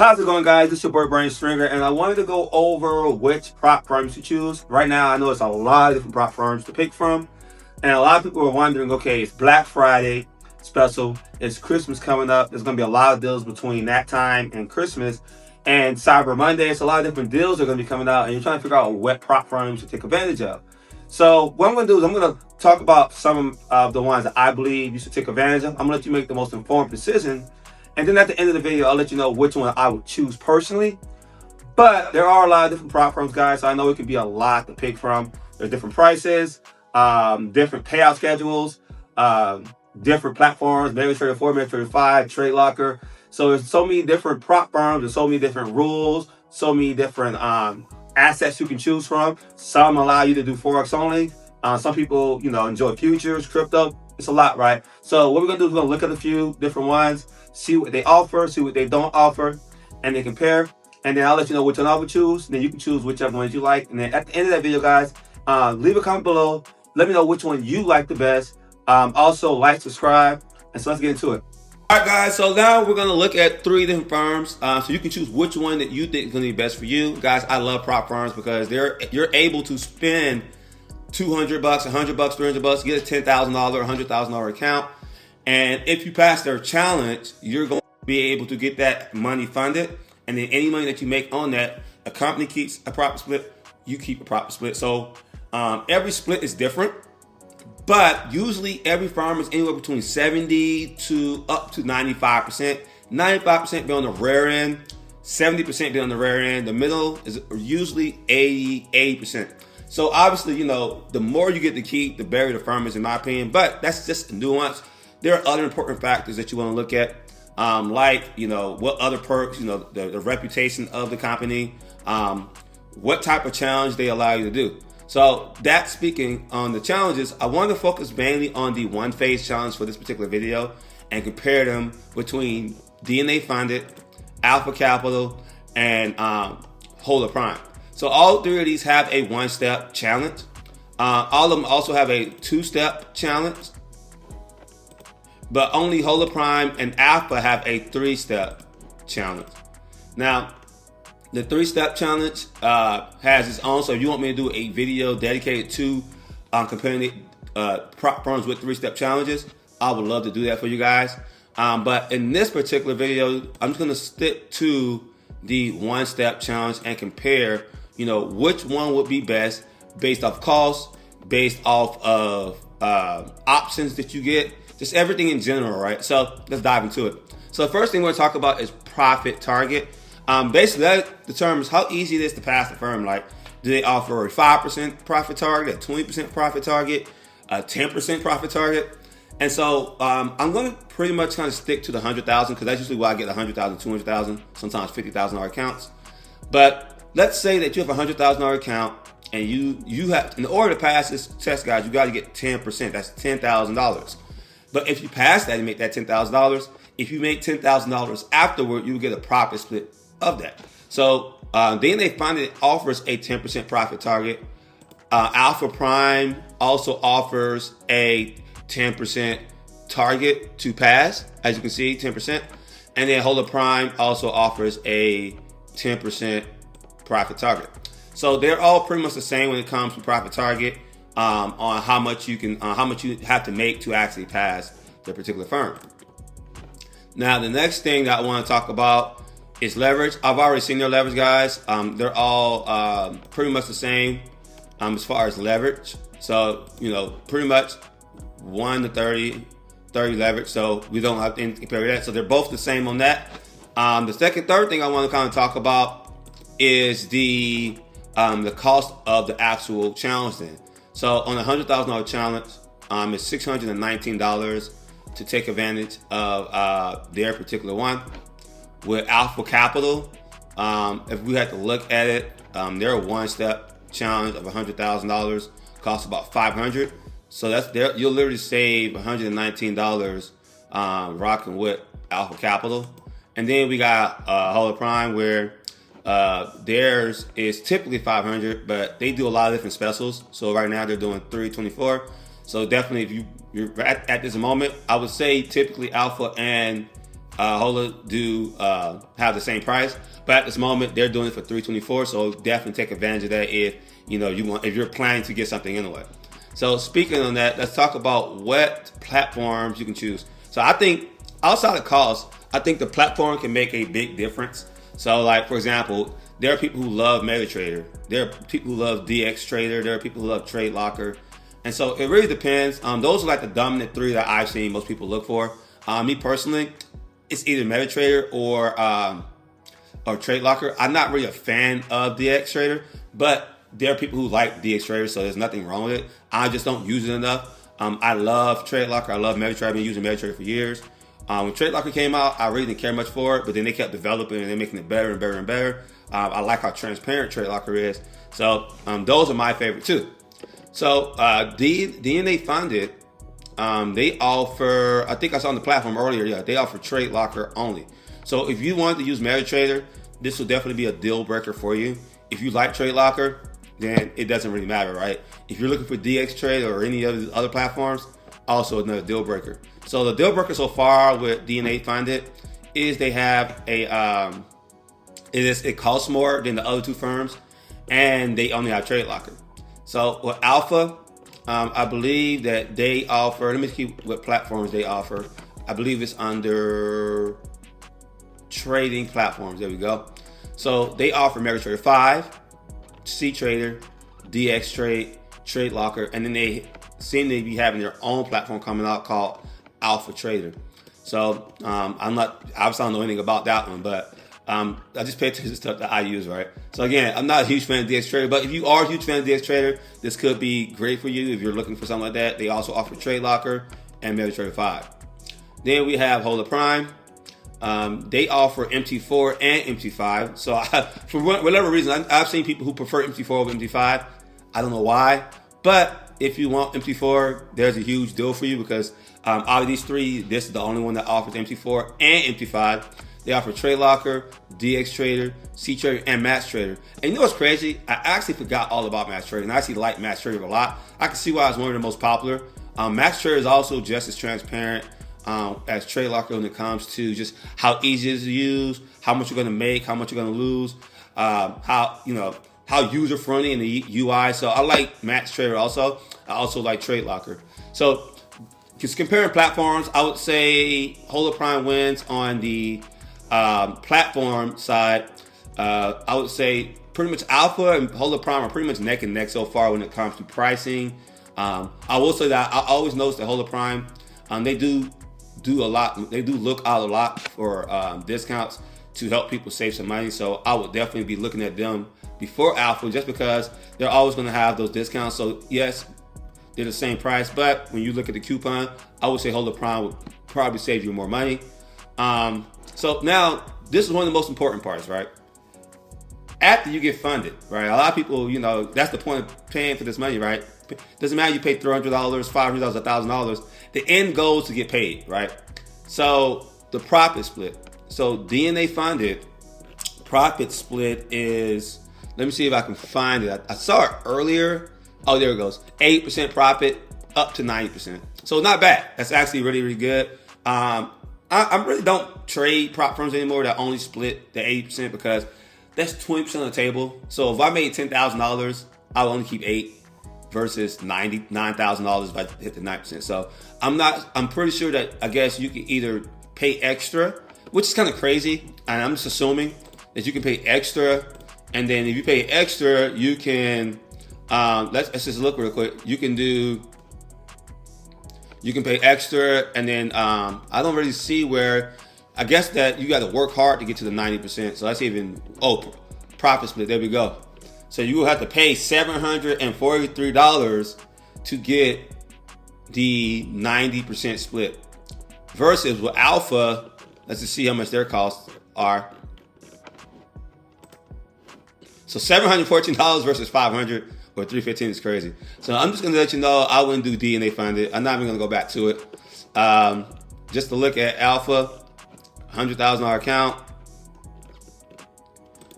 How's it going, guys? It's your boy Brain Stringer, and I wanted to go over which prop firms to choose. Right now, I know it's a lot of different prop firms to pick from, and a lot of people are wondering, okay, it's Black Friday special, it's Christmas coming up, there's going to be a lot of deals between that time and Christmas, and Cyber Monday, it's a lot of different deals that are going to be coming out, and you're trying to figure out what prop firms to take advantage of. So what I'm going to do is I'm going to talk about some of the ones that I believe you should take advantage of. I'm going to let you make the most informed decision. And then at the end of the video, I'll let you know which one I would choose personally. But there are a lot of different prop firms, guys, so I know it could be a lot to pick from. There's different prices, different payout schedules, different platforms, maybe Trader 4, maybe Trader 5, Trade Locker. So there's so many different prop firms, there's so many different rules, so many different assets you can choose from. Some allow you to do Forex only. Some people, enjoy futures, crypto. It's a lot, right? So what we're gonna do is we're gonna look at a few different ones, see what they offer, see what they don't offer, and then compare. And then I'll let you know which one I would choose. And then you can choose whichever ones you like. And then at the end of that video, guys, leave a comment below. Let me know which one you like the best. Also, like, subscribe. And so let's get into it. All right, guys. So now we're gonna look at 3 different firms. So you can choose which one that you think is gonna be best for you, guys. I love prop firms because you're able to spend $200, $100, $300, get a $10,000, $100,000 account. And if you pass their challenge, you're going to be able to get that money funded. And then any money that you make on that, a company keeps a profit split, you keep a profit split. So every split is different, but usually every firm is anywhere between 70 to up to 95%. 95% be on the rare end, 70% be on the rare end. The middle is usually 80%. So obviously, the more you get to keep, the better the firm is, in my opinion. But that's just a nuance. There are other important factors that you want to look at, like, what other perks, the reputation of the company, what type of challenge they allow you to do. So that's speaking on the challenges. I want to focus mainly on the one-phase challenge for this particular video and compare them between DNA Funded, Alpha Capital, and Holder Prime. So all 3 of these have a 1-step challenge. All of them also have a 2-step challenge. But only Holder Prime and Alpha have a 3-step challenge. Now, the 3-step challenge has its own. So if you want me to do a video dedicated to comparing prop firms with 3-step challenges, I would love to do that for you guys. But in this particular video, I'm just going to stick to the 1-step challenge and compare, which one would be best based off cost, based off of options that you get, just everything in general, right? So let's dive into it. So the first thing we're going to talk about is profit target. Basically, that determines how easy it is to pass the firm. Like, do they offer a 5% profit target, a 20% profit target, a 10% profit target? And so I'm going to pretty much kind of stick to the 100,000 because that's usually why I get 100,000, 200,000, sometimes $50,000 accounts. But let's say that you have a $100,000 account and you have, in order to pass this test, guys, you got to get 10%. That's $10,000. But if you pass that and make that $10,000, if you make $10,000 afterward, you will get a profit split of that. So then they find it offers a 10% profit target. Alpha Prime also offers a 10% target to pass, as you can see, 10%. And then Holder Prime also offers a 10% profit target. So they're all pretty much the same when it comes to profit target on how much you have to make to actually pass the particular firm. Now, the next thing that I want to talk about is leverage. I've already seen their leverage, guys. They're all pretty much the same as far as leverage. So, pretty much 1 to 30 leverage. So we don't have to compare that. So they're both the same on that. The third thing I want to kind of talk about is the cost of the actual challenge then. So on a $100,000 challenge, it's $619 to take advantage of their particular one. With Alpha Capital, if we had to look at it, their 1-step challenge of $100,000 costs about $500. So you'll literally save $119 rocking with Alpha Capital. And then we got Holder Prime, where theirs is typically $500, but they do a lot of different specials. So right now they're doing $324. So definitely, if you're at this moment, I would say typically Alpha and Hola do have the same price, but at this moment they're doing it for $324. So definitely take advantage of that if if you're planning to get something anyway. So speaking on that, let's talk about what platforms you can choose. So I think outside of cost, I think the platform can make a big difference. So like, for example, there are people who love MetaTrader. There are people who love DXTrader. There are people who love TradeLocker. And so it really depends. Those are like the dominant three that I've seen most people look for. Me personally, it's either MetaTrader or TradeLocker. I'm not really a fan of DXTrader, but there are people who like DXTrader, so there's nothing wrong with it. I just don't use it enough. I love TradeLocker. I love MetaTrader. I've been using MetaTrader for years. When TradeLocker came out, I really didn't care much for it, but then they kept developing and they're making it better and better and better. I like how transparent TradeLocker is. So those are my favorite too. So DNA Funded, they offer, I think I saw on the platform earlier, yeah, they offer TradeLocker only. So if you want to use MetaTrader, this will definitely be a deal breaker for you. If you like TradeLocker, then it doesn't really matter, right? If you're looking for DXTrade or any of the other platforms, also another deal breaker. So the deal breaker so far with DNA Funded is they have it costs more than the other two firms, and they only have TradeLocker. So with Alpha, I believe that they offer, let me see what platforms they offer. I believe it's under trading platforms. There we go. So they offer MetaTrader 5, CTrader, DXTrade, TradeLocker, and then they seem to be having their own platform coming out called Alpha Trader. So I'm not, obviously I don't know anything about that one, but I just pay attention to stuff that I use, right? So again, I'm not a huge fan of DXTrader, but if you are a huge fan of DXTrader, this could be great for you if you're looking for something like that. They also offer TradeLocker and MetaTrader 5. Then we have Hola Prime. They offer MT4 and MT5. So for whatever reason, I've seen people who prefer MT4 over MT5. I don't know why, but if you want MT4, there's a huge deal for you because out of these three, this is the only one that offers MT4 and MT5. They offer TradeLocker, DXTrader, CTrader, and MaxTrader. And you know what's crazy? I actually forgot all about MaxTrader, and I actually like MaxTrader a lot. I can see why it's one of the most popular. MaxTrader is also just as transparent as TradeLocker when it comes to just how easy it is to use, how much you're going to make, how much you're going to lose, how user friendly in the UI. So I like MaxTrader also. I also like TradeLocker. So just comparing platforms, I would say Hola Prime wins on the platform side. I would say pretty much Alpha and Hola Prime are pretty much neck and neck so far when it comes to pricing. I will say that I always notice that Hola Prime, they do a lot. They do look out a lot for discounts to help people save some money. So I would definitely be looking at them before Alpha, just because they're always going to have those discounts. So yes, they're the same price, but when you look at the coupon, I would say Hola Prime would probably save you more money. So now this is one of the most important parts, right? After you get funded, right? A lot of people, that's the point of paying for this money, right? Doesn't matter you pay $300, $500, $1,000. The end goal is to get paid, right? So the profit split. So DNA Funded profit split is, let me see if I can find it. I saw it earlier. Oh, there it goes. 8% profit up to 90%. So not bad. That's actually really, really good. I really don't trade prop firms anymore that only split the 80% because that's 20% on the table. So if I made $10,000, I would only keep 8 versus $99,000 if I hit the 9%. So I'm pretty sure that I guess you can either pay extra, which is kind of crazy. And I'm just assuming that you can pay extra. And then if you pay extra, you can, let's just look real quick. You can pay extra, and then I don't really see where. I guess that you got to work hard to get to the 90%. So that's even profit split. There we go. So you will have to pay $743 to get the 90% split. Versus with Alpha, let's just see how much their costs are. So $714 versus $500 or $315 is crazy. So I'm just gonna let you know I wouldn't do DNA Funded. I'm not even gonna go back to it. Just to look at Alpha, $100,000 account.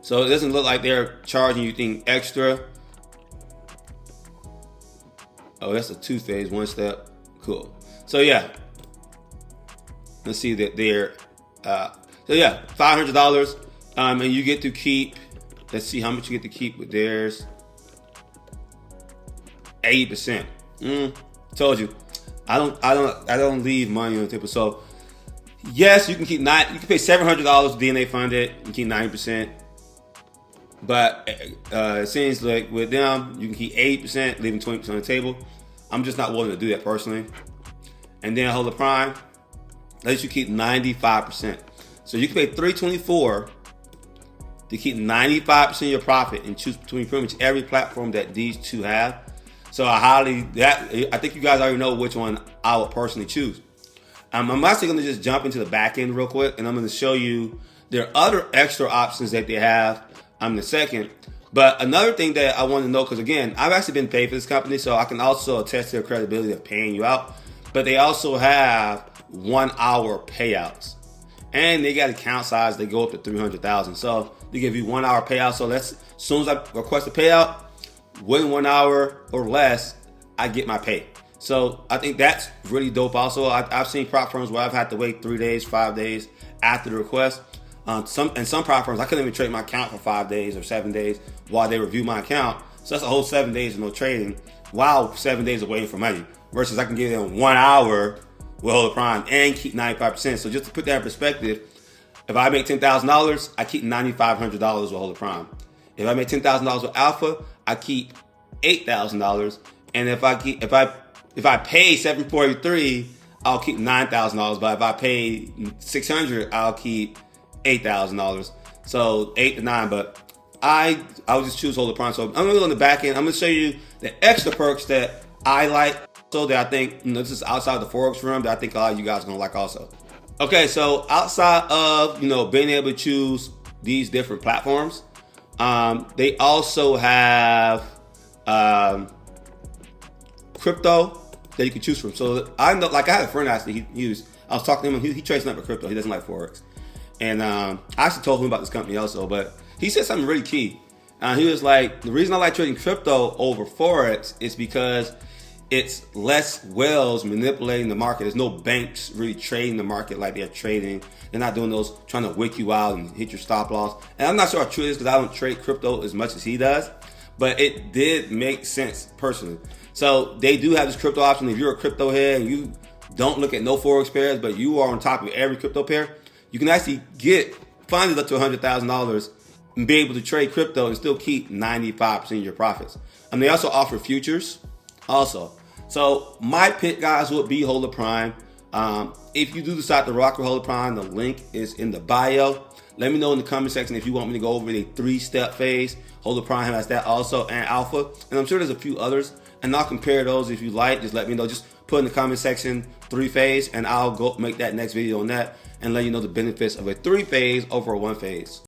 So it doesn't look like they're charging you anything extra. Oh, that's a 2-phase, 1-step. Cool. So yeah, let's see that they're So yeah, $500, and you get to keep. Let's see how much you get to keep with theirs. 80%. Told you, I don't leave money on the table. So yes, you can keep You can pay $700 DNA funded and keep 90%. But it seems like with them, you can keep 80%, leaving 20% on the table. I'm just not willing to do that personally. And then Hold the Prime lets you keep 95%. So you can pay $324 to keep 95% of your profit and choose between pretty much every platform that these two have. So I think you guys already know which one I would personally choose. I'm actually going to just jump into the back end real quick, and I'm going to show you their other extra options that they have in a second. But another thing that I want to know, because again, I've actually been paid for this company, so I can also attest to their credibility of paying you out. But they also have 1 hour payouts, and they got account size. They go up to 300,000. So they give you 1 hour payout. So as soon as I request a payout, within 1 hour or less, I get my pay. So I think that's really dope. Also, I've seen prop firms where I've had to wait 3 days, 5 days after the request. Some prop firms, I couldn't even trade my account for 5 days or 7 days while they review my account. So that's a whole 7 days of no trading, while 7 days of waiting for money. Versus I can give them 1 hour with Hold the Prime and keep 95%. So just to put that in perspective, if I make $10,000, I keep $9,500 with Hold the Prime. If I make $10,000 with Alpha, I keep $8,000. And if I pay $743, I'll keep $9,000. But if I pay $600, I'll keep $8,000. So 8 to 9. But I would just choose Hold the Prime. So I'm gonna go on the back end. I'm gonna show you the extra perks that I like. So that I think this is outside the Forex realm that I think a lot of you guys are gonna like also. Okay, so outside of being able to choose these different platforms, they also have crypto that you can choose from. So I know, like I had a friend actually, I was talking to him, he trades nothing but crypto. He doesn't like Forex. And I actually told him about this company also, but he said something really key. He was like, the reason I like trading crypto over Forex is because it's less whales manipulating the market. There's no banks really trading the market like they're trading. They're not doing those, trying to wick you out and hit your stop loss. And I'm not sure how true it is because I don't trade crypto as much as he does, but it did make sense personally. So they do have this crypto option. If you're a crypto head and you don't look at no Forex pairs, but you are on top of every crypto pair, you can actually find it up to $100,000 and be able to trade crypto and still keep 95% of your profits. And they also offer futures also. So my pick, guys, would be Hold the Prime. If you do decide to rock with Hold the Prime, the link is in the bio. Let me know in the comment section if you want me to go over the 3-step phase. Hold the Prime has that also, and Alpha. And I'm sure there's a few others. And I'll compare those if you like. Just let me know. Just put in the comment section 3-phase, and I'll go make that next video on that and let you know the benefits of a 3-phase over a 1-phase.